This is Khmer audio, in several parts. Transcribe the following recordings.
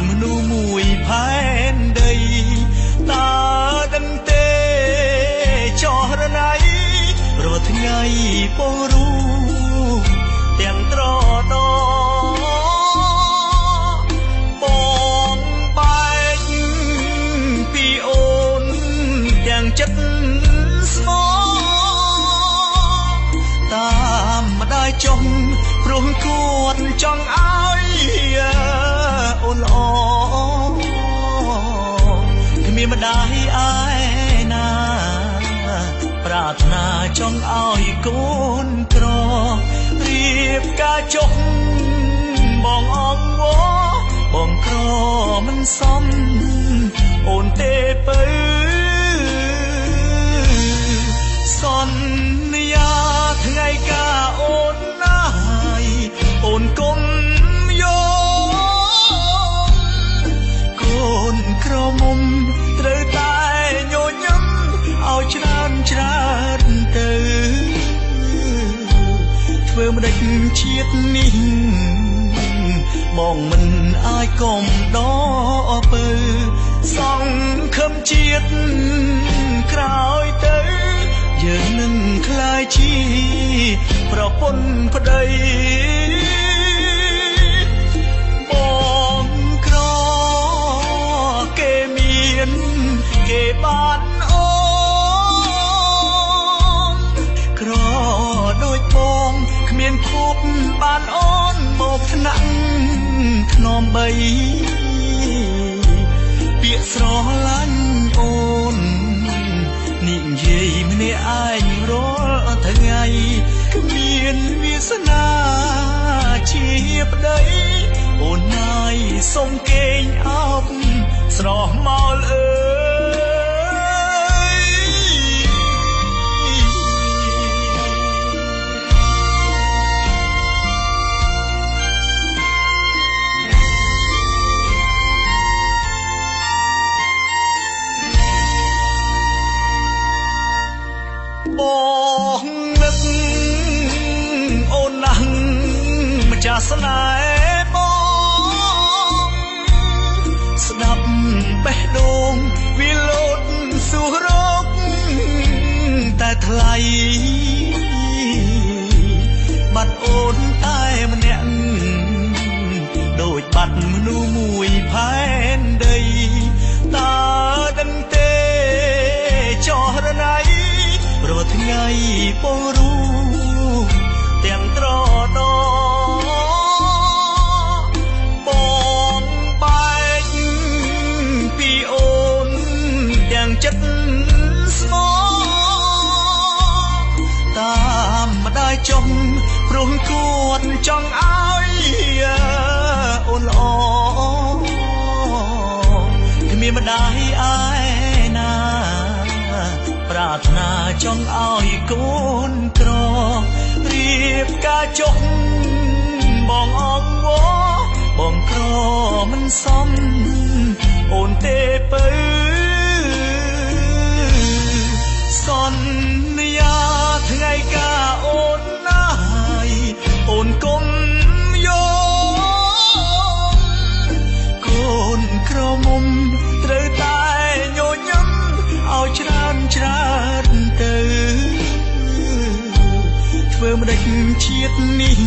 មនុស្សមួយផែនដីតើដឹងទេចោះរណៃរាល់ថ្ងៃពងរូទាំងត្រដបងបែកពីអូនទាំងចិត្តស្មោតាមម្ដាយចុងព្រោះគាត់ចង់ឲ្យអូនល្អគ្មានម្ដាយឯណាប្រាថ្នាចង់ឲ្យកូនក្ររៀបការចុះបងអងវបងក្រមិនសមអូនទេពៅសន្យាថ្ងៃការអូនណាយអូនគុំយកកូនក្រមុំត្រូវតែញញឹមឲ្យច្រើនទៅធ្វើម្ដេចជាតិនេះបងមិនអាចកុំដកពើសង្ឃឹមជាតិក្រោយទៅយើងនឹងក្លាយជាប្រពន្ធប្តីបងក្រគេមានគេបានអូនក្រដូចបងគ្មានភពបានអូនមកថ្នាក់ខ្នំបីពាក្យស្រឡាញ់អូននិយាយម្នាក់ឯងរាល់ថ្ងៃមានវាសនាជាប្តីអូនណាយសុំគេងអោបស្រស់មកអើបងនឹកអូនណាស់ម្ចាស់ស្នេហ៍បងស្ដាប់បេះដូងវាលោតសួររកតែថ្លៃបាត់អូនតែម្នាក់ដូចបាត់មនុស្សមួយផែនដីតើដឹងទេចោះរណៃរាល់ថ្ងៃពងរូទាំងត្រដបងបែកពីអូនទាំងចិត្តស្មោតាមម្ដាយចុងព្រោះគាត់ចង់ឲ្យអូនល្អគ្មានម្ដាយឯណាប្រាថ្នាចង់ឲ្យកូនក្ររៀបការចុះបងអងវបងក្រមិនសមអូនទេពៅសន្យាថ្ងៃការអូនណាយអូនគុំយកកូនក្រមុំត្រូវតែញញឹមឲ្យច្រើនទៅធ្វើម្ដេចជាតិនេះ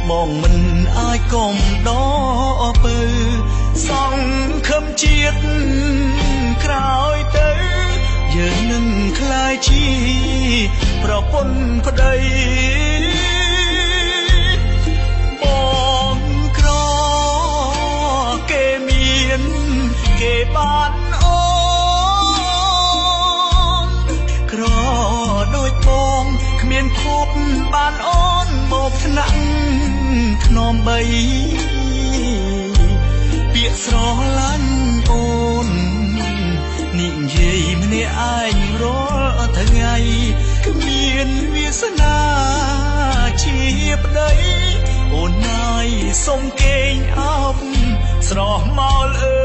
បងមិនអាចកុំដកពើសង្ឃឹមជាតិក្រោយទៅយើងនឹងក្លាយជាប្រពន្ធប្តីបងក្រគេមានគេបានអូក្រដូចបងគ្មានភពបានអូនមកថ្នាក់ខ្នំបីពាក្យស្រឡាញ់អូននិយាយម្នាក់ឯងរាល់ថ្ងៃគ្មានវាសនាជាប្តីអូនណាយសុំគេងអោបស្រស់មកអើ